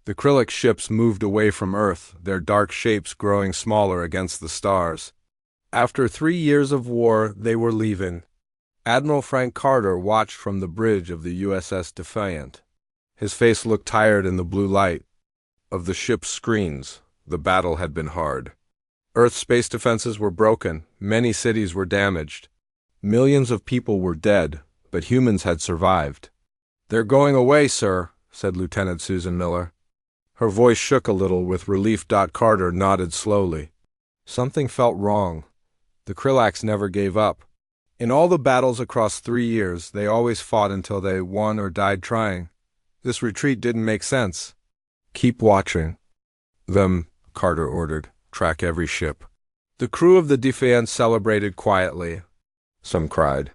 The Krillix ships moved away from Earth, their dark shapes growing smaller against the stars. After 3 years of war, they were leaving. Admiral Frank Carter watched from the bridge of the USS Defiant. His face looked tired in the blue light of the ship's screens. The battle had been hard. Earth's space defenses were broken, many cities were damaged. Millions of people were dead, but humans had survived. "They're going away, sir," said Lieutenant Susan Miller. Her voice shook a little with relief. Carter nodded slowly. Something felt wrong. The Krillax never gave up. In all the battles across 3 years, they always fought until they won or died trying. This retreat didn't make sense. "Keep watching them," Carter ordered. "Track every ship." The crew of the Defiant celebrated quietly. Some cried.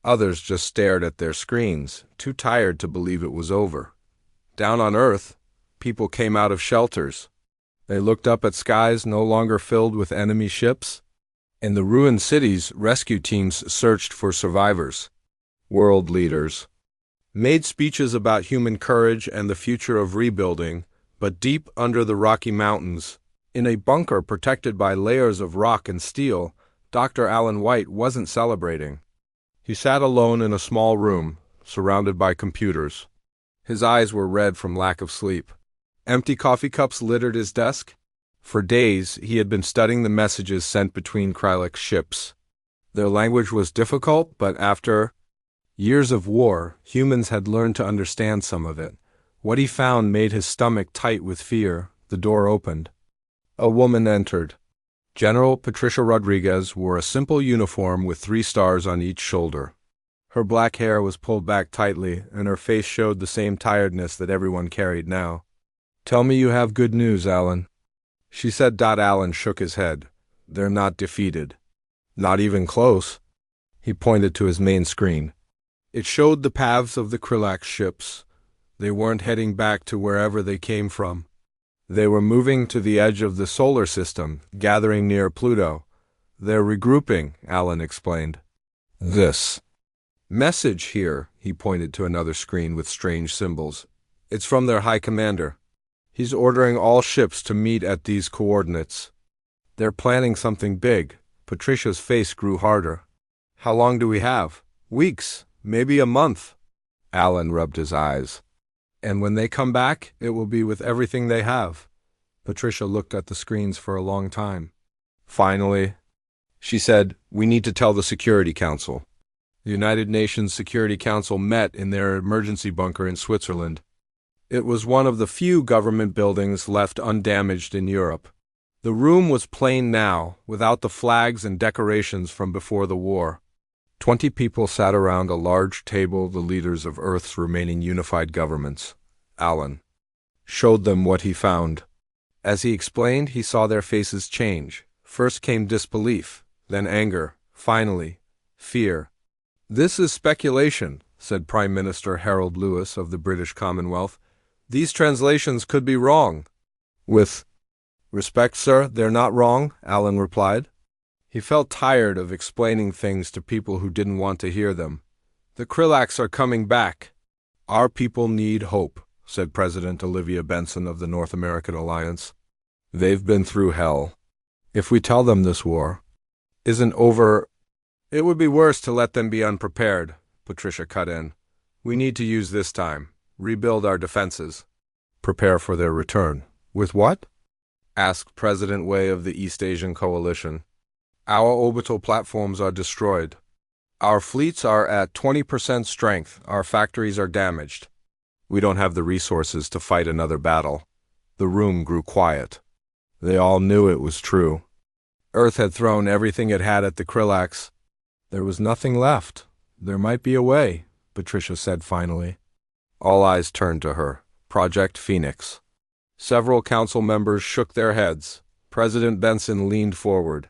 Others just stared at their screens, too tired to believe it was over. Down on Earth, people came out of shelters. They looked up at skies no longer filled with enemy ships. In the ruined cities, rescue teams searched for survivors. World leaders made speeches about human courage and the future of rebuilding, but deep under the Rocky Mountains, in a bunker protected by layers of rock and steel, Dr. Alan White wasn't celebrating. He sat alone in a small room, surrounded by computers. His eyes were red from lack of sleep. Empty coffee cups littered his desk. For days, he had been studying the messages sent between Krillix ships. Their language was difficult, but after years of war, humans had learned to understand some of it. What he found made his stomach tight with fear. The door opened. A woman entered. General Patricia Rodriguez wore a simple uniform with 3 stars on each shoulder. Her black hair was pulled back tightly, and her face showed the same tiredness that everyone carried now. "Tell me you have good news, Alan," she said. Alan shook his head. "They're not defeated. Not even close." He pointed to his main screen. It showed the paths of the Krillax ships. They weren't heading back to wherever they came from. They were moving to the edge of the solar system, gathering near Pluto. "They're regrouping," Alan explained. "This message here," he pointed to another screen with strange symbols. "It's from their high commander. He's ordering all ships to meet at these coordinates. They're planning something big." Patricia's face grew harder. "How long do we have?" "Weeks, maybe a month." Alan rubbed his eyes. "And when they come back, it will be with everything they have." Patricia looked at the screens for a long time. Finally, she said, "We need to tell the Security Council." The United Nations Security Council met in their emergency bunker in Switzerland. It was one of the few government buildings left undamaged in Europe. The room was plain now, without the flags and decorations from before the war. 20 people sat around a large table, the leaders of Earth's remaining unified governments. Alan showed them what he found. As he explained, he saw their faces change. First came disbelief, then anger, finally, fear. "This is speculation," said Prime Minister Harold Lewis of the British Commonwealth. "These translations could be wrong." "With respect, sir, they're not wrong," Alan replied. He felt tired of explaining things to people who didn't want to hear them. "The Krillax are coming back." "Our people need hope," said President Olivia Benson of the North American Alliance. "They've been through hell. If we tell them this war isn't over, it would be worse to let them be unprepared," Patricia cut in. "We need to use this time, rebuild our defenses, prepare for their return." "With what?" asked President Wei of the East Asian Coalition. "Our orbital platforms are destroyed. Our fleets are at 20% strength. Our factories are damaged. We don't have the resources to fight another battle." The room grew quiet. They all knew it was true. Earth had thrown everything it had at the Krillax. There was nothing left. "There might be a way," Patricia said finally. All eyes turned to her. Project Phoenix. Several council members shook their heads. President Benson leaned forward.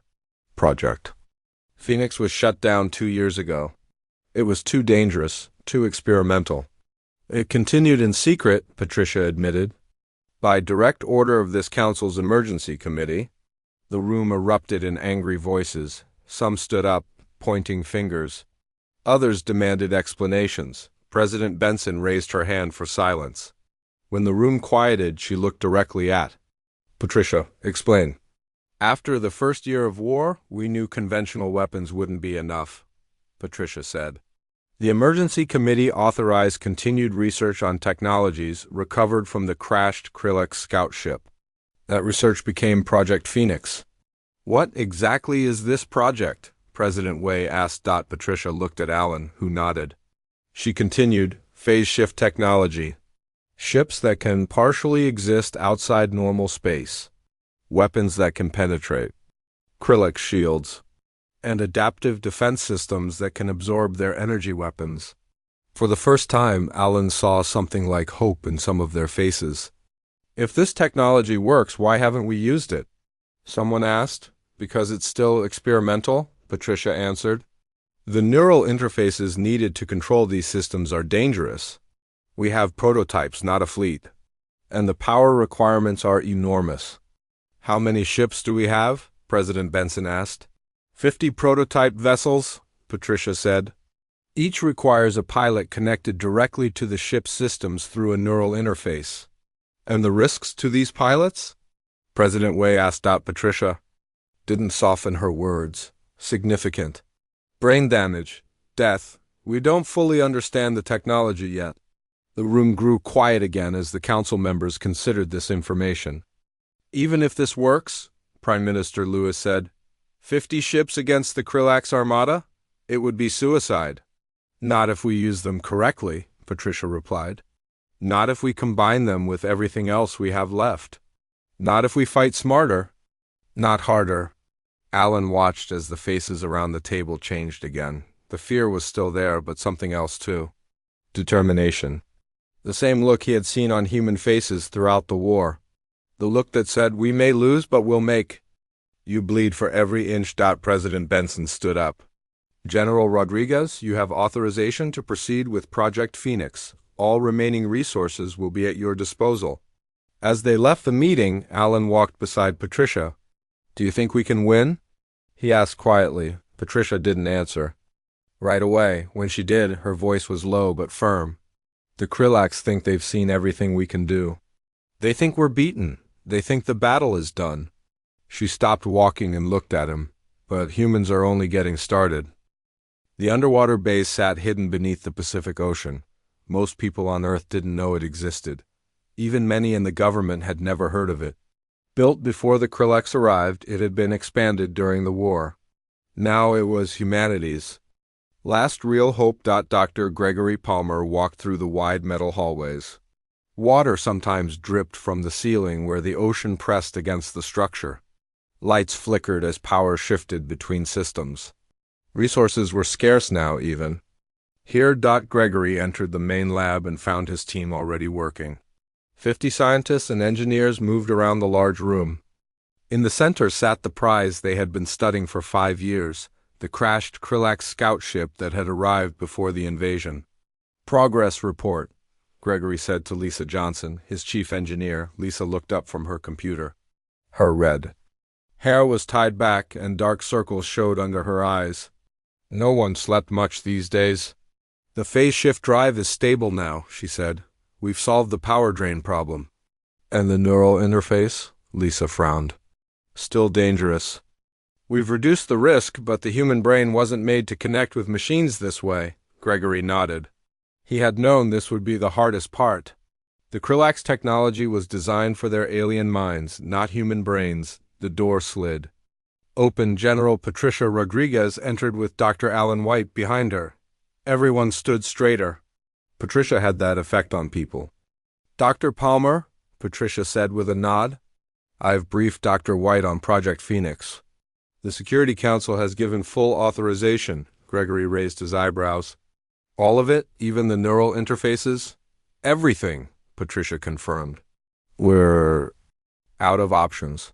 "Project Phoenix was shut down 2 years ago. It was too dangerous, too experimental." "It continued in secret," Patricia admitted. "By direct order of this council's emergency committee." The room erupted in angry voices. Some stood up, pointing fingers. Others demanded explanations. President Benson raised her hand for silence. When the room quieted, she looked directly at Patricia. Explain. After the first year of war, we knew conventional weapons wouldn't be enough, Patricia said. The emergency committee authorized continued research on technologies recovered from the crashed Krillix scout ship. That research became Project Phoenix. What exactly is this project? President Wei asked. Patricia looked at Alan, who nodded. She continued, phase shift technology. Ships that can partially exist outside normal space. Weapons that can penetrate. Krillix shields. And adaptive defense systems that can absorb their energy weapons. For the first time, Alan saw something like hope in some of their faces. If this technology works, why haven't we used it? Someone asked. Because it's still experimental, Patricia answered. The neural interfaces needed to control these systems are dangerous. We have prototypes, not a fleet. And the power requirements are enormous. How many ships do we have? President Benson asked. 50 prototype vessels, Patricia said. Each requires a pilot connected directly to the ship's systems through a neural interface. And the risks to these pilots? President Wei asked. Patricia didn't soften her words. Significant. Brain damage. Death. We don't fully understand the technology yet. The room grew quiet again as the council members considered this information. Even if this works, Prime Minister Lewis said, 50 ships against the Krillix Armada? It would be suicide. Not if we use them correctly, Patricia replied. Not if we combine them with everything else we have left. Not if we fight smarter. Not harder. Alan watched as the faces around the table changed again. The fear was still there, but something else too. Determination. The same look he had seen on human faces throughout the war. The look that said, we may lose, but we'll make. You bleed for every inch. President Benson stood up. General Rodriguez, you have authorization to proceed with Project Phoenix. All remaining resources will be at your disposal. As they left the meeting, Alan walked beside Patricia. Do you think we can win? He asked quietly. Patricia didn't answer. Right away, when she did, her voice was low but firm. The Krillix think they've seen everything we can do. They think we're beaten. They think the battle is done. She stopped walking and looked at him. But humans are only getting started. The underwater base sat hidden beneath the Pacific Ocean. Most people on Earth didn't know it existed. Even many in the government had never heard of it. Built before the Krillix arrived, it had been expanded during the war. Now it was humanity's. Last real hope. Dr. Gregory Palmer walked through the wide metal hallways. Water sometimes dripped from the ceiling where the ocean pressed against the structure. Lights flickered as power shifted between systems. Resources were scarce now, even. Here, Gregory entered the main lab and found his team already working. 50 scientists and engineers moved around the large room. In the center sat the prize they had been studying for 5 years, the crashed Krillix scout ship that had arrived before the invasion. Progress report, Gregory said to Lisa Johnson, his chief engineer. Lisa looked up from her computer. Her red hair was tied back and dark circles showed under her eyes. No one slept much these days. The phase shift drive is stable now, she said. We've solved the power drain problem. And the neural interface? Lisa frowned. Still dangerous. We've reduced the risk, but the human brain wasn't made to connect with machines this way, Gregory nodded. He had known this would be the hardest part. The Krillix technology was designed for their alien minds, not human brains. The door slid open. General Patricia Rodriguez entered with Dr. Alan White behind her. Everyone stood straighter. Patricia had that effect on people. Dr. Palmer, Patricia said with a nod. I've briefed Dr. White on Project Phoenix. The Security Council has given full authorization. Gregory raised his eyebrows. All of it, even the neural interfaces? Everything, Patricia confirmed. We're out of options.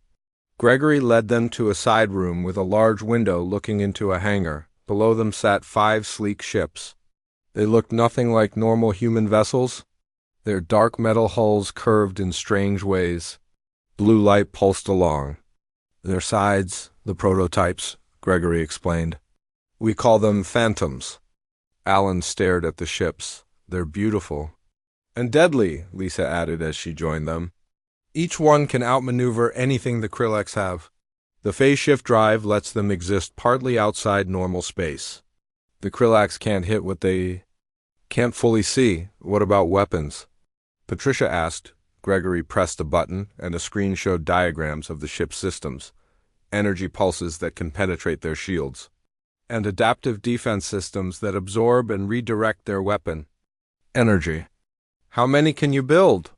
Gregory led them to a side room with a large window looking into a hangar. Below them sat 5 sleek ships. They looked nothing like normal human vessels. Their dark metal hulls curved in strange ways. Blue light pulsed along. Their sides, the prototypes, Gregory explained. We call them phantoms. Alan stared at the ships. They're beautiful. And deadly, Lisa added as she joined them. Each one can outmaneuver anything the Krillex have. The phase shift drive lets them exist partly outside normal space. The Krillax can't hit what they can't fully see. What about weapons? Patricia asked. Gregory pressed a button, and a screen showed diagrams of the ship's systems, energy pulses that can penetrate their shields, and adaptive defense systems that absorb and redirect their weapon. Energy. How many can you build?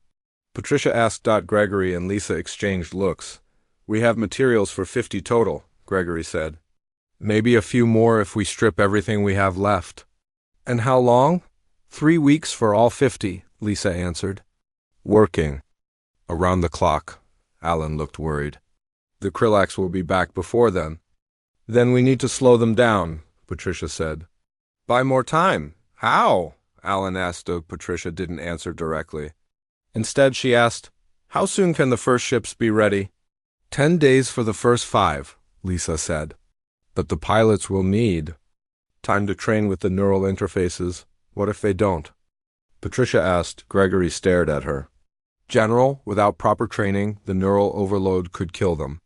Patricia asked. Gregory and Lisa exchanged looks. We have materials for 50 total, Gregory said. Maybe a few more if we strip everything we have left. And how long? 3 weeks for all 50, Lisa answered. Working. Around the clock. Alan looked worried. The Krillax will be back before then. Then we need to slow them down, Patricia said. Buy more time. How? Alan asked, though Patricia didn't answer directly. Instead, she asked, how soon can the first ships be ready? 10 days for the first 5, Lisa said. But the pilots will need time to train with the neural interfaces. What if they don't? Patricia asked. Gregory stared at her. General, without proper training, the neural overload could kill them.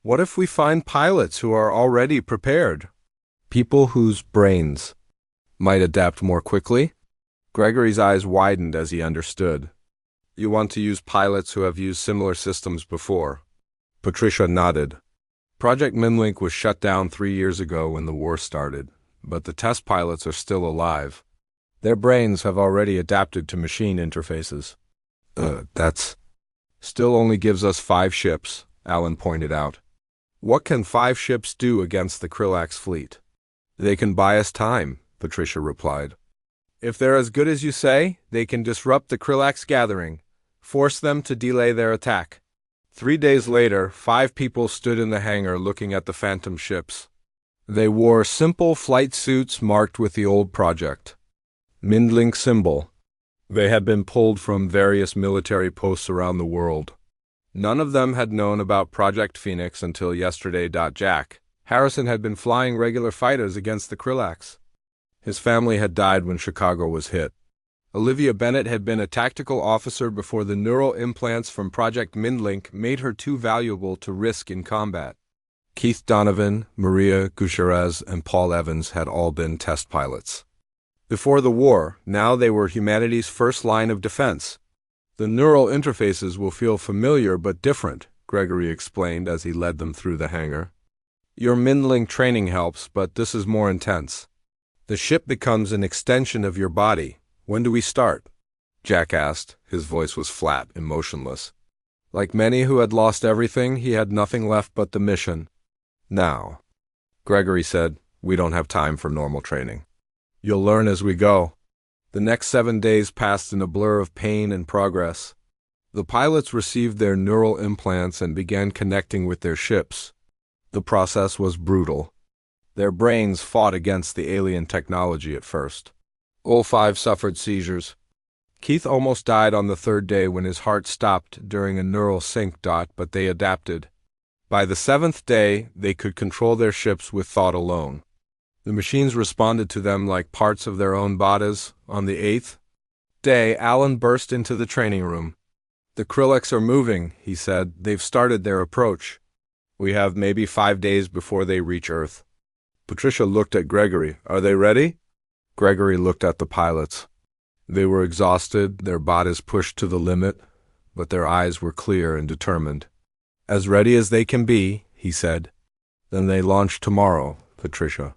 What if we find pilots who are already prepared? People whose brains might adapt more quickly? Gregory's eyes widened as he understood. You want to use pilots who have used similar systems before? Patricia nodded. Project Minlink was shut down 3 years ago when the war started, but the test pilots are still alive. Their brains have already adapted to machine interfaces. That's still only gives us 5 ships, Alan pointed out. What can 5 ships do against the Krillax fleet? They can buy us time, Patricia replied. If they're as good as you say, they can disrupt the Krillax gathering, force them to delay their attack. 3 days later, 5 people stood in the hangar looking at the phantom ships. They wore simple flight suits marked with the old project Mindlink symbol. They had been pulled from various military posts around the world. None of them had known about Project Phoenix until yesterday. Jack Harrison had been flying regular fighters against the Krillax. His family had died when Chicago was hit. Olivia Bennett had been a tactical officer before the neural implants from Project Mindlink made her too valuable to risk in combat. Keith Donovan, Maria Gutierrez, and Paul Evans had all been test pilots. Before the war, now they were humanity's first line of defense. The neural interfaces will feel familiar but different, Gregory explained as he led them through the hangar. Your Mindlink training helps, but this is more intense. The ship becomes an extension of your body. When do we start? Jack asked. His voice was flat, emotionless. Like many who had lost everything, he had nothing left but the mission. Now, Gregory said, we don't have time for normal training. You'll learn as we go. The next 7 days passed in a blur of pain and progress. The pilots received their neural implants and began connecting with their ships. The process was brutal. Their brains fought against the alien technology at first. All 5 suffered seizures. Keith almost died on the 3rd day when his heart stopped during a neural sync. But they adapted. By the 7th day, they could control their ships with thought alone. The machines responded to them like parts of their own bodies. On the 8th day, Alan burst into the training room. The Krillax are moving, he said. They've started their approach. We have maybe 5 days before they reach Earth. Patricia looked at Gregory. Are they ready? Gregory looked at the pilots. They were exhausted, their bodies pushed to the limit, but their eyes were clear and determined. As ready as they can be, he said. Then they launch tomorrow, Patricia.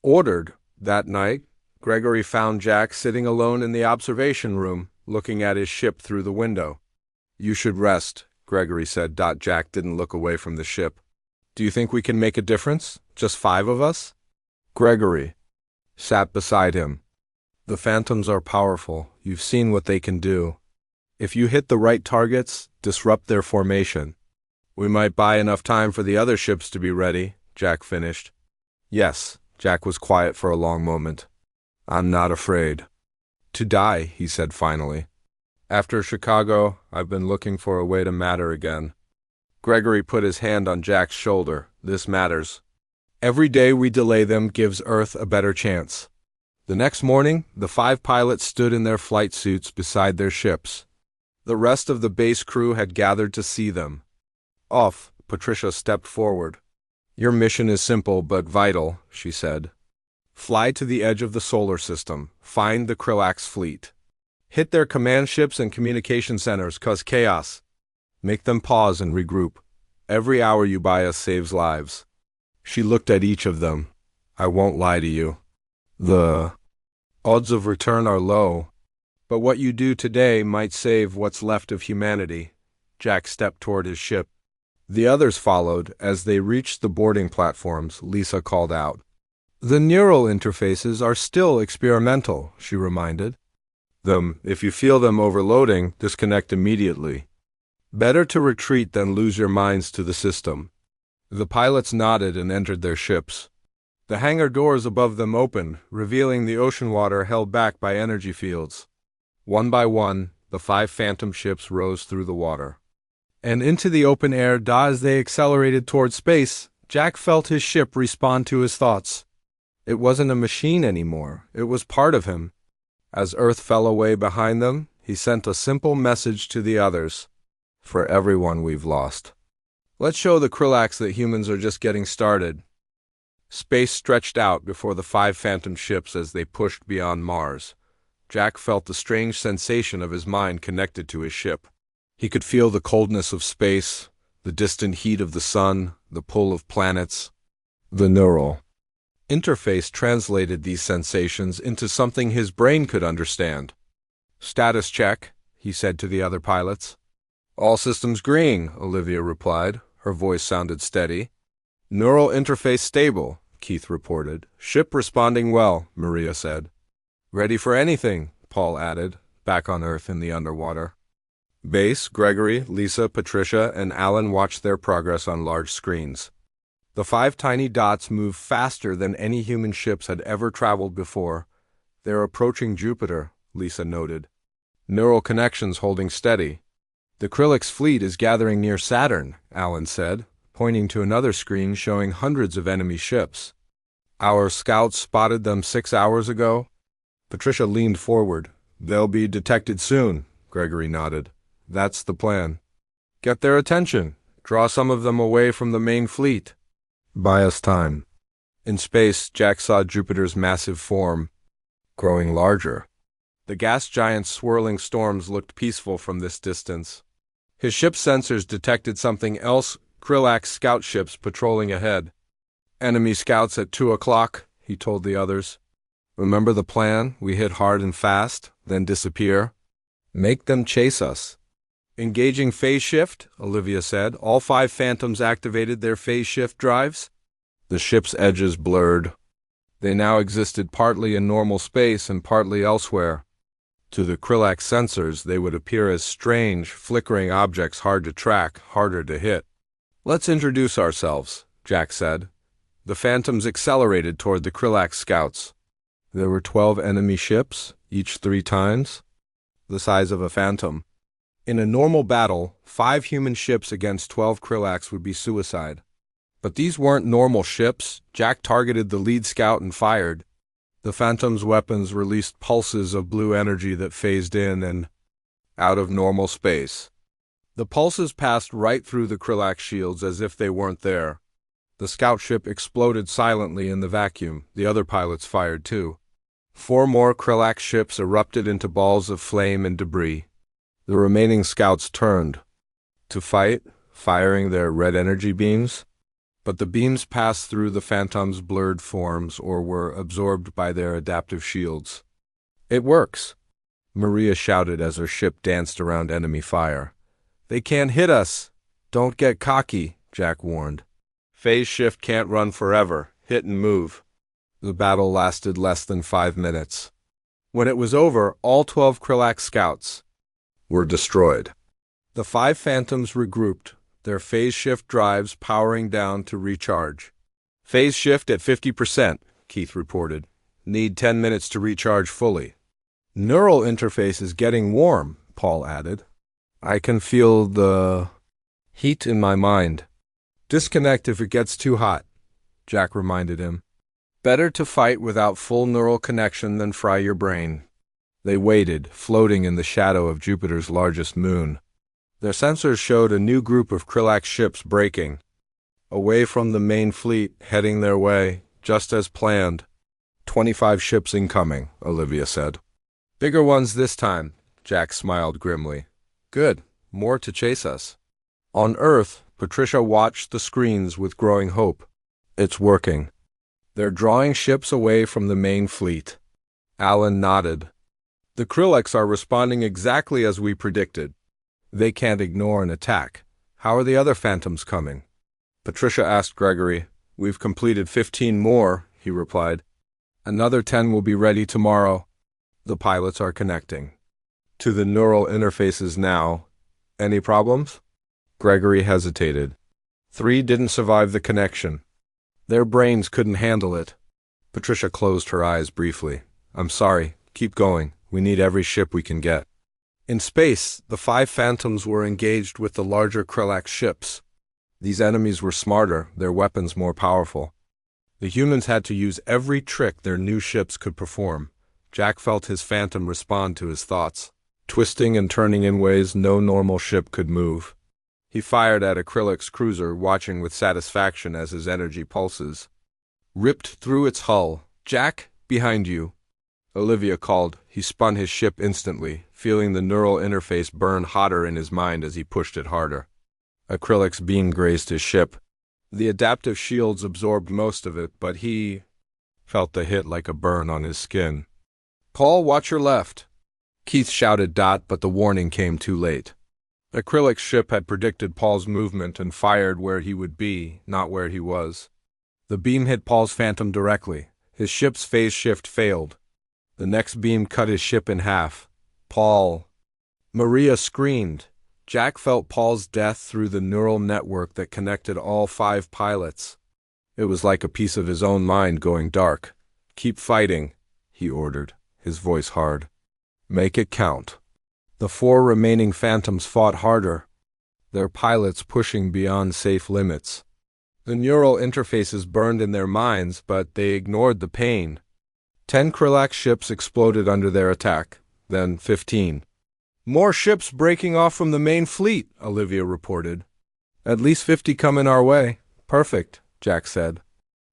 Ordered. That night, Gregory found Jack sitting alone in the observation room, looking at his ship through the window. You should rest, Gregory said. Jack didn't look away from the ship. Do you think we can make a difference? Just 5 of us? Gregory sat beside him. The phantoms are powerful. You've seen what they can do. If you hit the right targets, disrupt their formation. We might buy enough time for the other ships to be ready, Jack finished. Yes, Jack was quiet for a long moment. I'm not afraid to die, he said finally. After Chicago, I've been looking for a way to matter again. Gregory put his hand on Jack's shoulder. This matters. Every day we delay them gives Earth a better chance. The next morning, the 5 pilots stood in their flight suits beside their ships. The rest of the base crew had gathered to see them. Off, Patricia stepped forward. "Your mission is simple but vital," she said. "Fly to the edge of the solar system. Find the Krillax fleet. Hit their command ships and communication centers, cause chaos. Make them pause and regroup. Every hour you buy us saves lives." She looked at each of them. "I won't lie to you. The odds of return are low, but what you do today might save what's left of humanity." Jack stepped toward his ship. The others followed. As they reached the boarding platforms, Lisa called out. "The neural interfaces are still experimental," she reminded them. "If you feel them overloading, disconnect immediately. Better to retreat than lose your minds to the system." The pilots nodded and entered their ships. The hangar doors above them opened, revealing the ocean water held back by energy fields. One by one, the 5 phantom ships rose through the water and into the open air. As they accelerated toward space, Jack felt his ship respond to his thoughts. It wasn't a machine anymore. It was part of him. As Earth fell away behind them, he sent a simple message to the others. "For everyone we've lost, let's show the Krillax that humans are just getting started." Space stretched out before the 5 phantom ships as they pushed beyond Mars. Jack felt the strange sensation of his mind connected to his ship. He could feel the coldness of space, the distant heat of the sun, the pull of planets. The neural interface translated these sensations into something his brain could understand. "Status check," he said to the other pilots. "All systems green," Olivia replied. Her voice sounded steady. "Neural interface stable," Keith reported. "Ship responding well," Maria said. "Ready for anything," Paul added, back on Earth in the underwater. Base, Gregory, Lisa, Patricia, and Alan watched their progress on large screens. The 5 tiny dots moved faster than any human ships had ever traveled before. "They're approaching Jupiter," Lisa noted. "Neural connections holding steady." "The Krillax fleet is gathering near Saturn," Alan said, pointing to another screen showing hundreds of enemy ships. "Our scouts spotted them 6 hours ago." Patricia leaned forward. "They'll be detected soon," Gregory nodded. "That's the plan. Get their attention. Draw some of them away from the main fleet. Buy us time." In space, Jack saw Jupiter's massive form growing larger. The gas giant's swirling storms looked peaceful from this distance. His ship's sensors detected something else: Krillax scout ships patrolling ahead. "Enemy scouts at 2 o'clock, he told the others. "Remember the plan? We hit hard and fast, then disappear. Make them chase us." "Engaging phase shift," Olivia said. All 5 phantoms activated their phase shift drives. The ship's edges blurred. They now existed partly in normal space and partly elsewhere. To the Krillax sensors, they would appear as strange, flickering objects, hard to track, harder to hit. "Let's introduce ourselves," Jack said. The phantoms accelerated toward the Krillax scouts. There were 12 enemy ships, each 3 times the size of a phantom. In a normal battle, 5 human ships against 12 Krillax would be suicide. But these weren't normal ships. Jack targeted the lead scout and fired. The phantom's weapons released pulses of blue energy that phased in and out of normal space. The pulses passed right through the Krillax shields as if they weren't there. The scout ship exploded silently in the vacuum. The other pilots fired too. 4 more Krillax ships erupted into balls of flame and debris. The remaining scouts turned to fight, firing their red energy beams. But the beams passed through the phantoms' blurred forms or were absorbed by their adaptive shields. "It works," Maria shouted as her ship danced around enemy fire. "They can't hit us." "Don't get cocky," Jack warned. "Phase shift can't run forever. Hit and move." The battle lasted less than 5 minutes. When it was over, all 12 Krillax scouts were destroyed. The 5 phantoms regrouped, their phase shift drives powering down to recharge. "Phase shift at 50%, Keith reported. "Need 10 minutes to recharge fully." "Neural interface is getting warm," Paul added. "I can feel the heat in my mind." "Disconnect if it gets too hot," Jack reminded him. Better to fight without full neural connection than fry your brain. They waited, floating in the shadow of Jupiter's largest moon. Their sensors showed a new group of Krillax ships breaking away from the main fleet, heading their way, just as planned. 25 ships incoming, Olivia said. Bigger ones this time, Jack smiled grimly. Good, more to chase us. On Earth, Patricia watched the screens with growing hope. It's working. They're drawing ships away from the main fleet. Alan nodded. The Krillax are responding exactly as we predicted. They can't ignore an attack. How are the other phantoms coming? Patricia asked Gregory. We've completed 15 more, he replied. Another 10 will be ready tomorrow. The pilots are connecting to the neural interfaces now. Any problems? Gregory hesitated. 3 didn't survive the connection. Their brains couldn't handle it. Patricia closed her eyes briefly. I'm sorry. Keep going. We need every ship we can get. In space, the 5 phantoms were engaged with the larger Krillax ships. These enemies were smarter, their weapons more powerful. The humans had to use every trick their new ships could perform. Jack felt his phantom respond to his thoughts, twisting and turning in ways no normal ship could move. He fired at a Krillax cruiser, watching with satisfaction as his energy pulses ripped through its hull. Jack, behind you, Olivia called. He spun his ship instantly, feeling the neural interface burn hotter in his mind as he pushed it harder. A Krillax beam grazed his ship. The adaptive shields absorbed most of it, but he felt the hit like a burn on his skin. Paul, watch your left, Keith shouted, but the warning came too late. A Krillax ship had predicted Paul's movement and fired where he would be, not where he was. The beam hit Paul's phantom directly. His ship's phase shift failed. The next beam cut his ship in half. Paul. Maria screamed. Jack felt Paul's death through the neural network that connected all 5 pilots. It was like a piece of his own mind going dark. Keep fighting, he ordered, his voice hard. Make it count. The 4 remaining phantoms fought harder, their pilots pushing beyond safe limits. The neural interfaces burned in their minds, but they ignored the pain. 10 Krillax ships exploded under their attack, then 15. More ships breaking off from the main fleet, Olivia reported. At least 50 coming our way. Perfect, Jack said.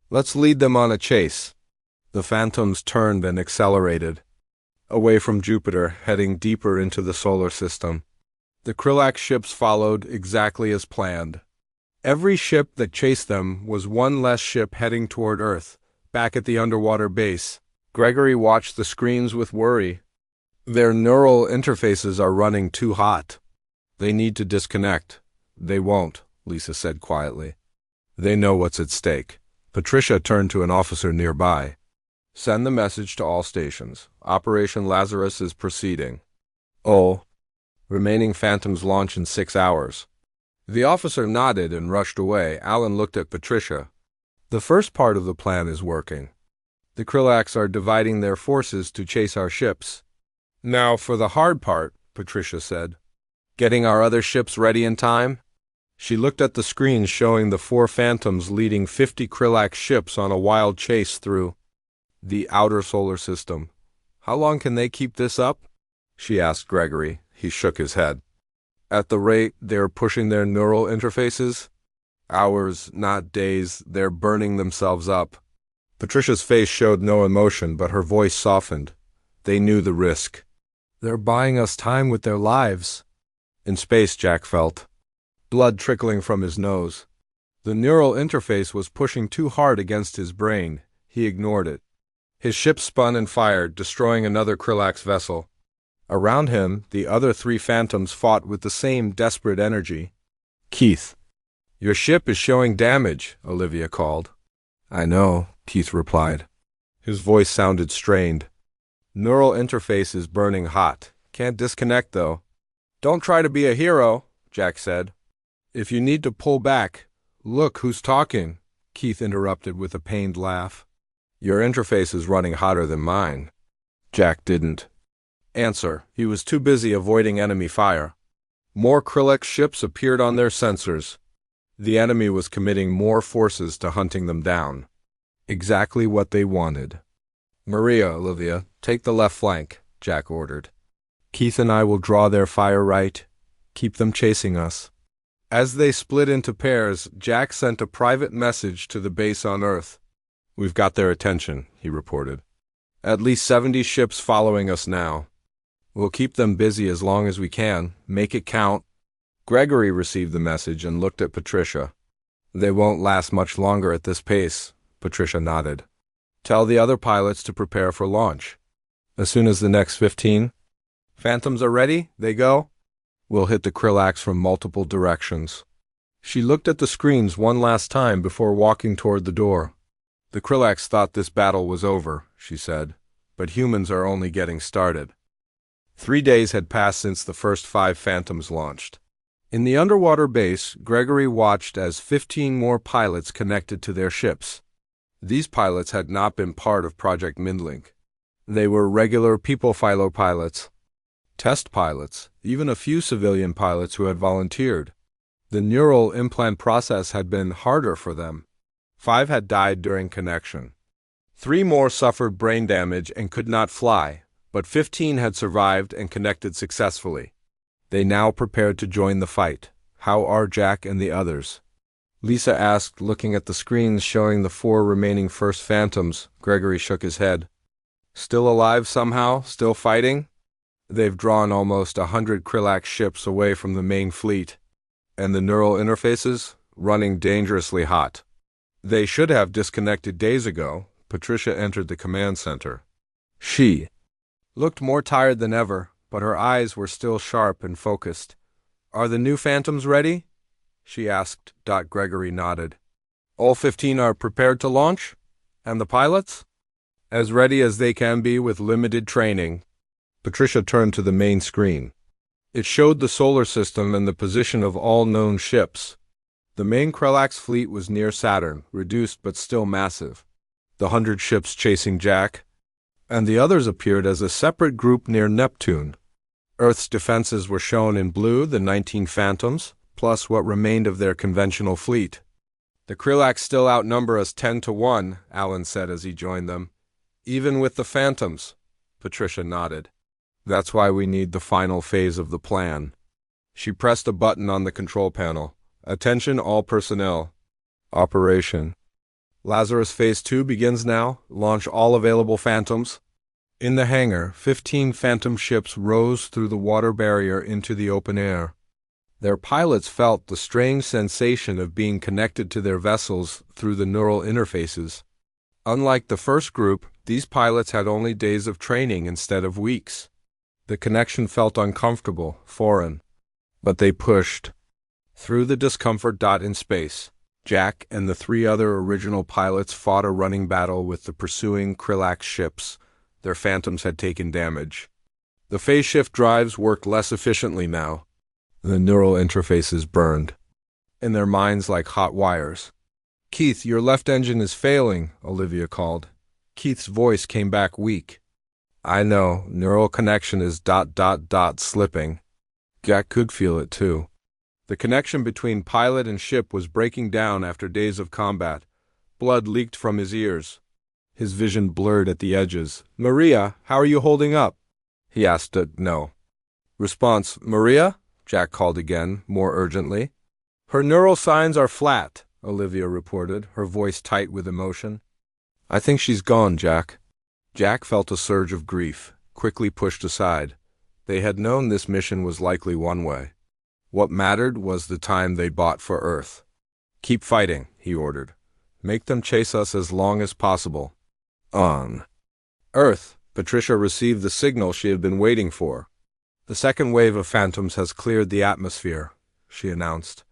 Let's lead them on a chase. The phantoms turned and accelerated away from Jupiter, heading deeper into the solar system. The Krillax ships followed exactly as planned. Every ship that chased them was one less ship heading toward Earth, back at the underwater base. Gregory watched the screens with worry. Their neural interfaces are running too hot. They need to disconnect. They won't, Lisa said quietly. They know what's at stake. Patricia turned to an officer nearby. Send the message to all stations. Operation Lazarus is proceeding. Oh. Remaining phantoms launch in 6 hours. The officer nodded and rushed away. Alan looked at Patricia. The first part of the plan is working. The Krillax are dividing their forces to chase our ships. Now for the hard part, Patricia said. Getting our other ships ready in time? She looked at the screens showing the 4 phantoms leading 50 Krillax ships on a wild chase through the outer solar system. How long can they keep this up? She asked Gregory. He shook his head. At the rate they're pushing their neural interfaces? Hours, not days. They're burning themselves up. Patricia's face showed no emotion, but her voice softened. They knew the risk. They're buying us time with their lives. In space, Jack felt blood trickling from his nose. The neural interface was pushing too hard against his brain. He ignored it. His ship spun and fired, destroying another Krillax vessel. Around him, the other 3 phantoms fought with the same desperate energy. Keith. Your ship is showing damage, Olivia called. I know, Keith replied. His voice sounded strained. Neural interface is burning hot. Can't disconnect, though. Don't try to be a hero, Jack said. If you need to pull back, look who's talking, Keith interrupted with a pained laugh. Your interface is running hotter than mine. Jack didn't answer. He was too busy avoiding enemy fire. More Krillax ships appeared on their sensors. The enemy was committing more forces to hunting them down. Exactly what they wanted. Maria, Olivia, take the left flank, Jack ordered. Keith and I will draw their fire right. Keep them chasing us. As they split into pairs, Jack sent a private message to the base on Earth. We've got their attention, he reported. At least 70 ships following us now. We'll keep them busy as long as we can. Make it count. Gregory received the message and looked at Patricia. They won't last much longer at this pace, Patricia nodded. Tell the other pilots to prepare for launch. As soon as the next 15 Phantoms are ready, they go. We'll hit the Krillax from multiple directions. She looked at the screens one last time before walking toward the door. The Krillax thought this battle was over, she said, but humans are only getting started. 3 days had passed since the first 5 Phantoms launched. In the underwater base, Gregory watched as 15 more pilots connected to their ships. These pilots had not been part of Project Mindlink. They were regular people-philo pilots, test pilots, even a few civilian pilots who had volunteered. The neural implant process had been harder for them. 5 had died during connection. 3 more suffered brain damage and could not fly, but 15 had survived and connected successfully. They now prepared to join the fight. How are Jack and the others? Lisa asked, looking at the screens showing the 4 remaining first Phantoms. Gregory shook his head. Still alive somehow? Still fighting? They've drawn almost 100 Krillax ships away from the main fleet. And the neural interfaces? Running dangerously hot. They should have disconnected days ago. Patricia entered the command center. She looked more tired than ever, but her eyes were still sharp and focused. Are the new Phantoms ready? She asked. Gregory nodded. All 15 are prepared to launch? And the pilots? As ready as they can be with limited training. Patricia turned to the main screen. It showed the solar system and the position of all known ships. The main Krillax fleet was near Saturn, reduced but still massive. The 100 ships chasing Jack, and the others appeared as a separate group near Neptune. Earth's defenses were shown in blue, the 19 Phantoms, plus what remained of their conventional fleet. The Krillax still outnumber us 10-1, Alan said as he joined them. Even with the Phantoms, Patricia nodded. That's why we need the final phase of the plan. She pressed a button on the control panel. Attention all personnel. Operation. Lazarus Phase 2 begins now. Launch all available Phantoms. In the hangar, 15 Phantom ships rose through the water barrier into the open air. Their pilots felt the strange sensation of being connected to their vessels through the neural interfaces. Unlike the first group, these pilots had only days of training instead of weeks. The connection felt uncomfortable, foreign. But they pushed. Through the discomfort. In space, Jack and the 3 other original pilots fought a running battle with the pursuing Krillax ships. Their Phantoms had taken damage. The phase shift drives worked less efficiently now. The neural interfaces burned in their minds like hot wires. Keith, your left engine is failing, Olivia called. Keith's voice came back weak. I know, neural connection is ... slipping. Jack could feel it too. The connection between pilot and ship was breaking down after days of combat. Blood leaked from his ears. His vision blurred at the edges. Maria, how are you holding up? He asked. No. Response, Maria? Jack called again, more urgently. Her neural signs are flat, Olivia reported, her voice tight with emotion. I think she's gone, Jack. Jack felt a surge of grief, quickly pushed aside. They had known this mission was likely one way. What mattered was the time they bought for Earth. Keep fighting, he ordered. Make them chase us as long as possible. On Earth, Patricia received the signal she had been waiting for. The second wave of Phantoms has cleared the atmosphere, she announced.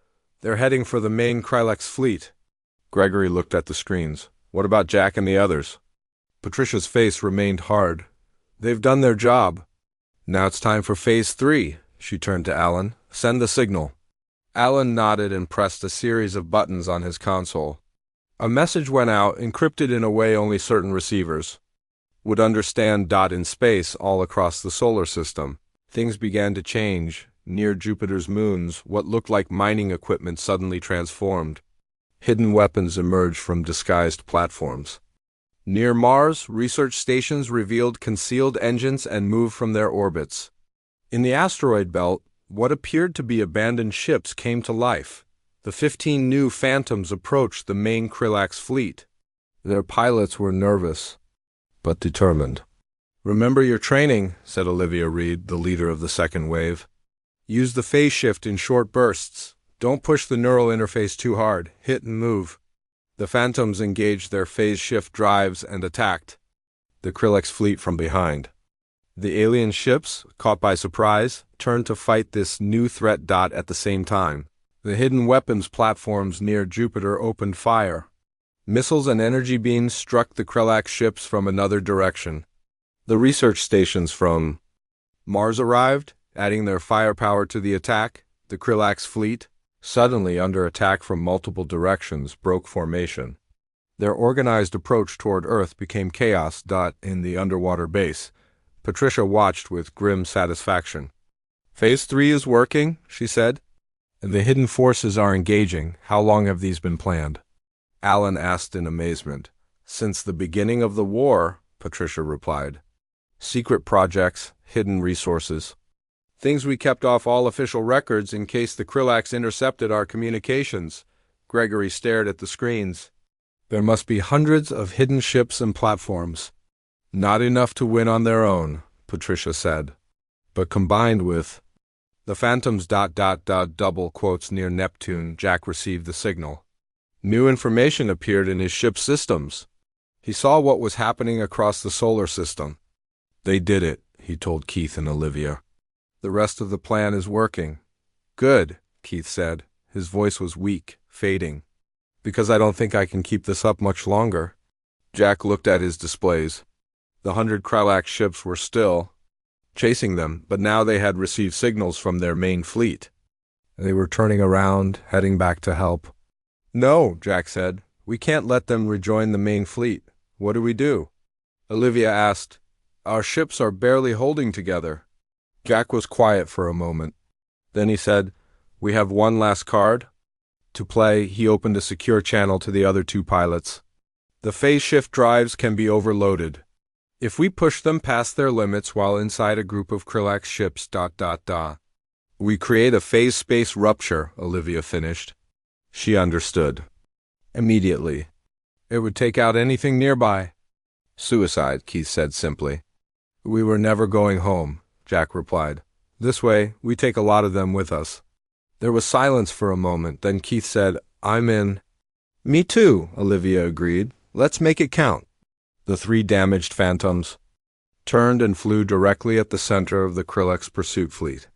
They're heading for the main Krillax fleet. Gregory looked at the screens. What about Jack and the others? Patricia's face remained hard. They've done their job. Now it's time for Phase 3, she turned to Alan. Send the signal. Alan nodded and pressed a series of buttons on his console. A message went out, encrypted in a way only certain receivers would understand. In space, all across the solar system, things began to change. Near Jupiter's moons, what looked like mining equipment suddenly transformed. Hidden weapons emerged from disguised platforms. Near Mars, research stations revealed concealed engines and moved from their orbits. In the asteroid belt, what appeared to be abandoned ships came to life. The 15 new Phantoms approached the main Krillax fleet. Their pilots were nervous, but determined. "Remember your training," said Olivia Reed, the leader of the second wave. "Use the phase shift in short bursts. Don't push the neural interface too hard. Hit and move." The Phantoms engaged their phase shift drives and attacked the Krillax fleet from behind. The alien ships, caught by surprise, turned to fight this new threat. At the same time, the hidden weapons platforms near Jupiter opened fire. Missiles and energy beams struck the Krillax ships from another direction. The research stations from Mars arrived, adding their firepower to the attack. The Krillax fleet, suddenly under attack from multiple directions, broke formation. Their organized approach toward Earth became chaos. In the underwater base, Patricia watched with grim satisfaction. "Phase 3 is working," she said. "The hidden forces are engaging. How long have these been planned?" Alan asked in amazement. "Since the beginning of the war," Patricia replied. "Secret projects, hidden resources. Things we kept off all official records in case the Krillax intercepted our communications." Gregory stared at the screens. "There must be hundreds of hidden ships and platforms. Not enough to win on their own," Patricia said. "But combined with the Phantoms... double quotes near Neptune, Jack received the signal. New information appeared in his ship's systems. He saw what was happening across the solar system. "They did it," he told Keith and Olivia. "The rest of the plan is working." "Good," Keith said. His voice was weak, fading. "Because I don't think I can keep this up much longer." Jack looked at his displays. The 100 Krillax ships were still chasing them, but now they had received signals from their main fleet. They were turning around, heading back to help. "No," Jack said. "We can't let them rejoin the main fleet. What do we do?" Olivia asked. "Our ships are barely holding together." Jack was quiet for a moment. Then he said, "We have one last card to play." He opened a secure channel to the other two pilots. "The phase shift drives can be overloaded. If we push them past their limits while inside a group of Krillax ships... we create a phase space rupture," Olivia finished. She understood. Immediately. "It would take out anything nearby." "Suicide," Keith said simply. "We were never going home," Jack replied. "This way, we take a lot of them with us." There was silence for a moment, then Keith said, "I'm in." "Me too," Olivia agreed. "Let's make it count." The 3 damaged Phantoms turned and flew directly at the center of the Krillax pursuit fleet.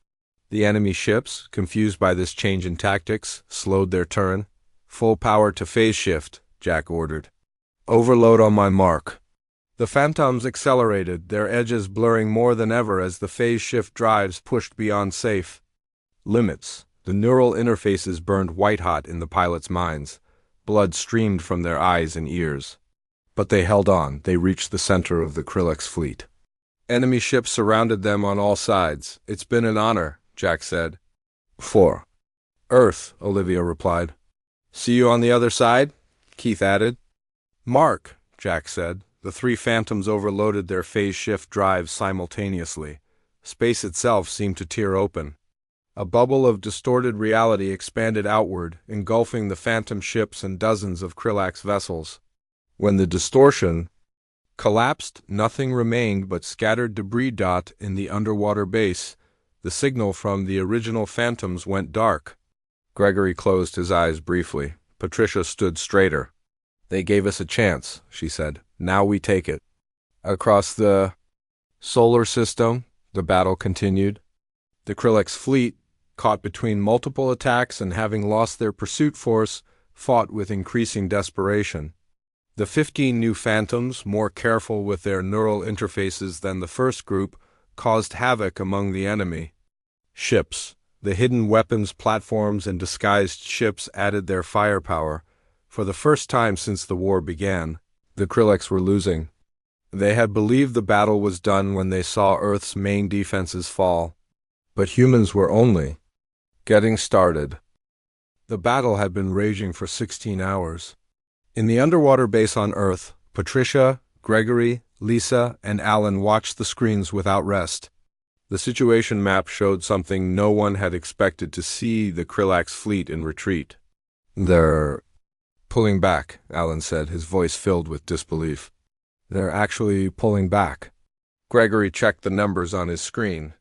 The enemy ships, confused by this change in tactics, slowed their turn. "Full power to phase shift," Jack ordered. "Overload on my mark." The Phantoms accelerated, their edges blurring more than ever as the phase shift drives pushed beyond safe limits. The neural interfaces burned white-hot in the pilots' minds. Blood streamed from their eyes and ears. But they held on. They reached the center of the Krillax fleet. Enemy ships surrounded them on all sides. "It's been an honor," Jack said. "For Earth," Olivia replied. "See you on the other side," Keith added. "Mark," Jack said. The 3 Phantoms overloaded their phase shift drives simultaneously. Space itself seemed to tear open. A bubble of distorted reality expanded outward, engulfing the Phantom ships and dozens of Krillax vessels. When the distortion collapsed, nothing remained but scattered debris. In the underwater base, the signal from the original Phantoms went dark. Gregory closed his eyes briefly. Patricia stood straighter. "They gave us a chance," she said. "Now we take it." Across the solar system, the battle continued. The Krillax fleet, caught between multiple attacks and having lost their pursuit force, fought with increasing desperation. The 15 new Phantoms, more careful with their neural interfaces than the first group, caused havoc among the enemy ships. The hidden weapons platforms and disguised ships added their firepower. For the first time since the war began, the Krillax were losing. They had believed the battle was done when they saw Earth's main defenses fall. But humans were only getting started. The battle had been raging for 16 hours. In the underwater base on Earth, Patricia, Gregory, Lisa, and Alan watched the screens without rest. The situation map showed something no one had expected to see: the Krillax fleet in retreat. "They're pulling back," Alan said, his voice filled with disbelief. "They're actually pulling back." Gregory checked the numbers on his screen.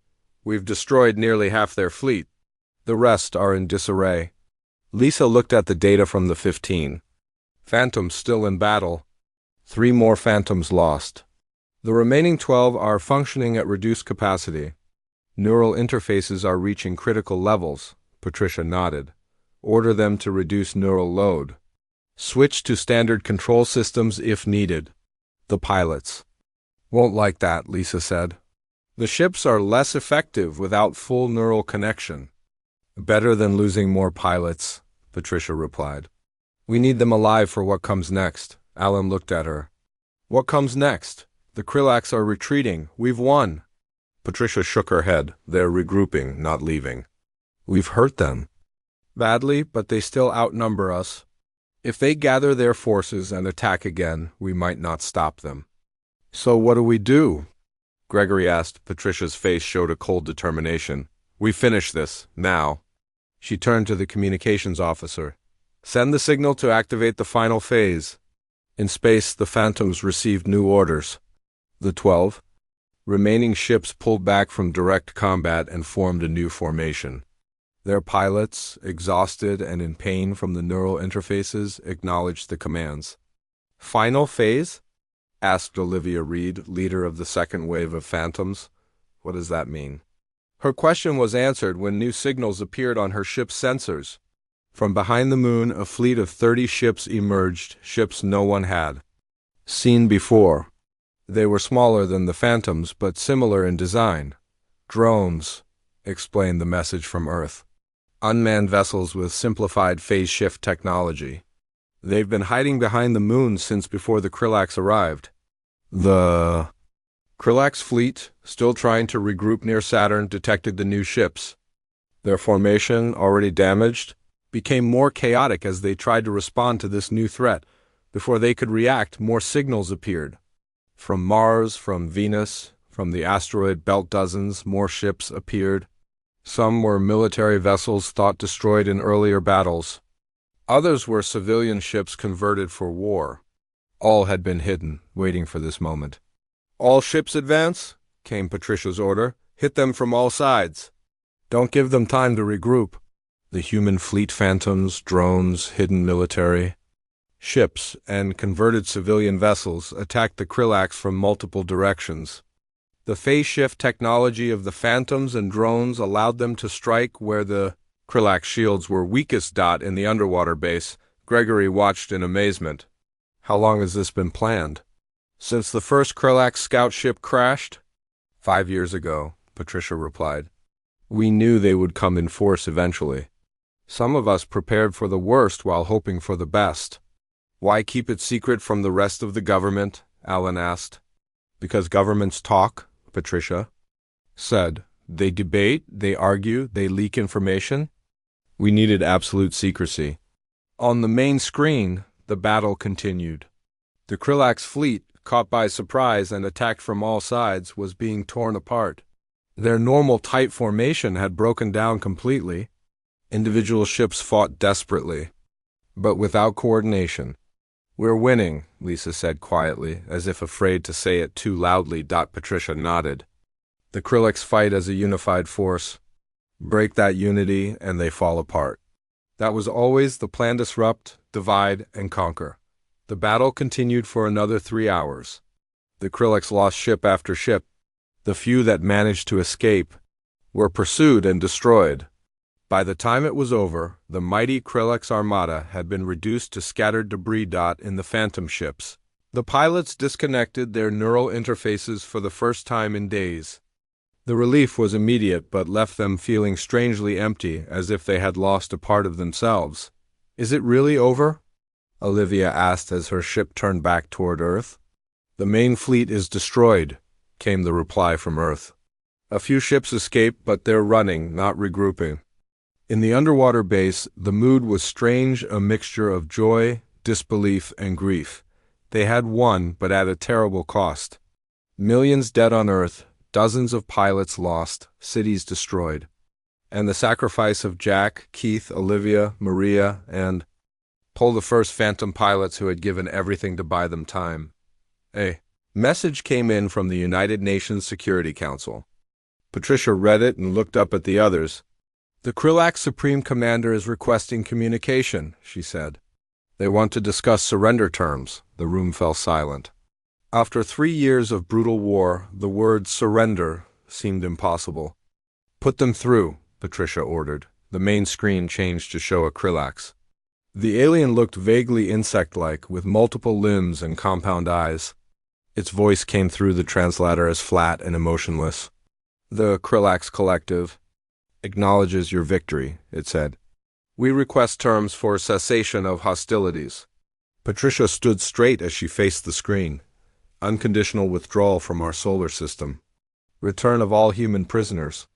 "We've destroyed nearly half their fleet. The rest are in disarray." Lisa looked at the data from the 15 Phantoms still in battle. 3 more Phantoms lost. The remaining 12 are functioning at reduced capacity. Neural interfaces are reaching critical levels. Patricia nodded. "Order them to reduce neural load. Switch to standard control systems if needed." "The pilots won't like that," Lisa said. "The ships are less effective without full neural connection." "Better than losing more pilots," Patricia replied. "We need them alive for what comes next." Alan looked at her. "What comes next? The Krillax are retreating. We've won." Patricia shook her head. "They're regrouping, not leaving. We've hurt them badly, but they still outnumber us. If they gather their forces and attack again, we might not stop them." "So what do we do?" Gregory asked. Patricia's face showed a cold determination. "We finish this, now." She turned to the communications officer. "Send the signal to activate the final phase." In space, the Phantoms received new orders. The 12 remaining ships pulled back from direct combat and formed a new formation. Their pilots, exhausted and in pain from the neural interfaces, acknowledged the commands. "Final phase?" asked Olivia Reed, leader of the second wave of Phantoms. "What does that mean?" Her question was answered when new signals appeared on her ship's sensors. From behind the moon, a fleet of 30 ships emerged, ships no one had seen before. They were smaller than the Phantoms, but similar in design. "Drones," explained the message from Earth. "Unmanned vessels with simplified phase shift technology. They've been hiding behind the moon since before the Krillax arrived." The Krillax fleet, still trying to regroup near Saturn, detected the new ships. Their formation, already damaged, became more chaotic as they tried to respond to this new threat. Before they could react, more signals appeared. From Mars, from Venus, from the asteroid belt, dozens more ships appeared. Some were military vessels thought destroyed in earlier battles. Others were civilian ships converted for war. All had been hidden, waiting for this moment. "All ships advance," came Patricia's order. "Hit them from all sides. Don't give them time to regroup." The human fleet, Phantoms, drones, hidden military ships, and converted civilian vessels attacked the Krillax from multiple directions. The phase shift technology of the Phantoms and drones allowed them to strike where the Krillax shields were weakest. In the underwater base, Gregory watched in amazement. "How long has this been planned?" "Since the first Krillax scout ship crashed." 5 years ago, Patricia replied. "We knew they would come in force eventually. Some of us prepared for the worst while hoping for the best." "Why keep it secret from the rest of the government?" Alan asked. "Because governments talk," Patricia said. "They debate, they argue, they leak information. We needed absolute secrecy." On the main screen, the battle continued. The Krillax fleet, caught by surprise and attacked from all sides, was being torn apart. Their normal tight formation had broken down completely. Individual ships fought desperately, but without coordination. "We're winning," Lisa said quietly, as if afraid to say it too loudly. Patricia nodded. "The Krillax fight as a unified force. Break that unity, and they fall apart. That was always the plan: disrupt, divide, and conquer." The battle continued for another 3 hours. The Krillax lost ship after ship. The few that managed to escape were pursued and destroyed. By the time it was over, the mighty Krillax armada had been reduced to scattered debris. In the Phantom ships, the pilots disconnected their neural interfaces for the first time in days. The relief was immediate, but left them feeling strangely empty, as if they had lost a part of themselves. "Is it really over?" Olivia asked as her ship turned back toward Earth. "The main fleet is destroyed," came the reply from Earth. "A few ships escaped, but they're running, not regrouping." In the underwater base, the mood was strange, a mixture of joy, disbelief, and grief. They had won, but at a terrible cost. Millions dead on Earth, dozens of pilots lost, cities destroyed. And the sacrifice of Jack, Keith, Olivia, Maria, and Paul, the first phantom pilots who had given everything to buy them time. A message came in from the United Nations Security Council. Patricia read it and looked up at the others. "The Krillax Supreme Commander is requesting communication," she said. "They want to discuss surrender terms." The room fell silent. After 3 years of brutal war, the word surrender seemed impossible. "Put them through," Patricia ordered. The main screen changed to show a Krillax. The alien looked vaguely insect-like, with multiple limbs and compound eyes. Its voice came through the translator as flat and emotionless. "The Krillax Collective acknowledges your victory," it said. "We request terms for cessation of hostilities." Patricia stood straight as she faced the screen. "Unconditional withdrawal from our solar system. Return of all human prisoners.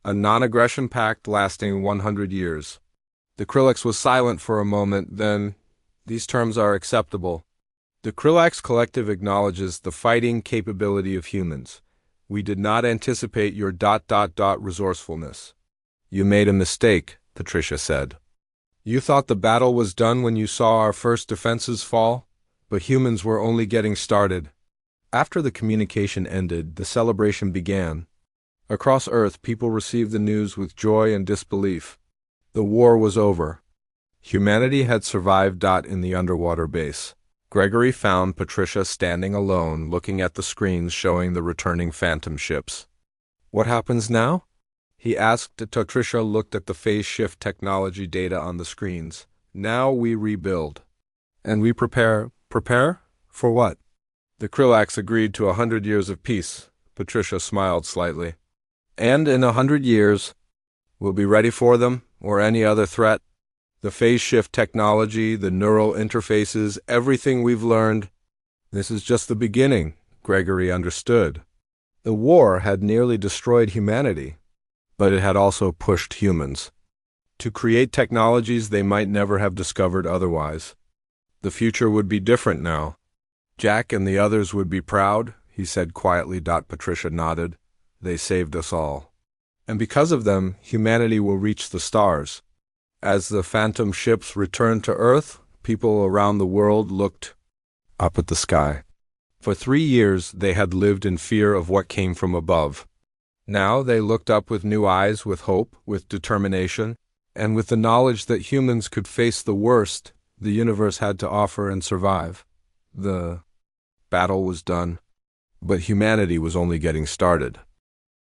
A non-aggression pact lasting 100 years. The Krillax was silent for a moment, then, "These terms are acceptable. The Krillax Collective acknowledges the fighting capability of humans. We did not anticipate your ... resourcefulness." "You made a mistake," Patricia said. "You thought the battle was done when you saw our first defenses fall? But humans were only getting started." After the communication ended, the celebration began. Across Earth, people received the news with joy and disbelief. The war was over. Humanity had survived. In the underwater base, Gregory found Patricia standing alone, looking at the screens showing the returning phantom ships. "What happens now?" he asked. Patricia looked at the phase shift technology data on the screens. "Now we rebuild. And we prepare for what?" The Krillax agreed to 100 years of peace. Patricia smiled slightly. "And in 100 years, we'll be ready for them, or any other threat. The phase shift technology, the neural interfaces, everything we've learned. This is just the beginning," Gregory understood. The war had nearly destroyed humanity, but it had also pushed humans to create technologies they might never have discovered otherwise. The future would be different now. "Jack and the others would be proud," he said quietly. Patricia nodded. "They saved us all. And because of them, humanity will reach the stars." As the phantom ships returned to Earth, people around the world looked up at the sky. For 3 years, they had lived in fear of what came from above. Now they looked up with new eyes, with hope, with determination, and with the knowledge that humans could face the worst the universe had to offer and survive. The battle was done, but humanity was only getting started.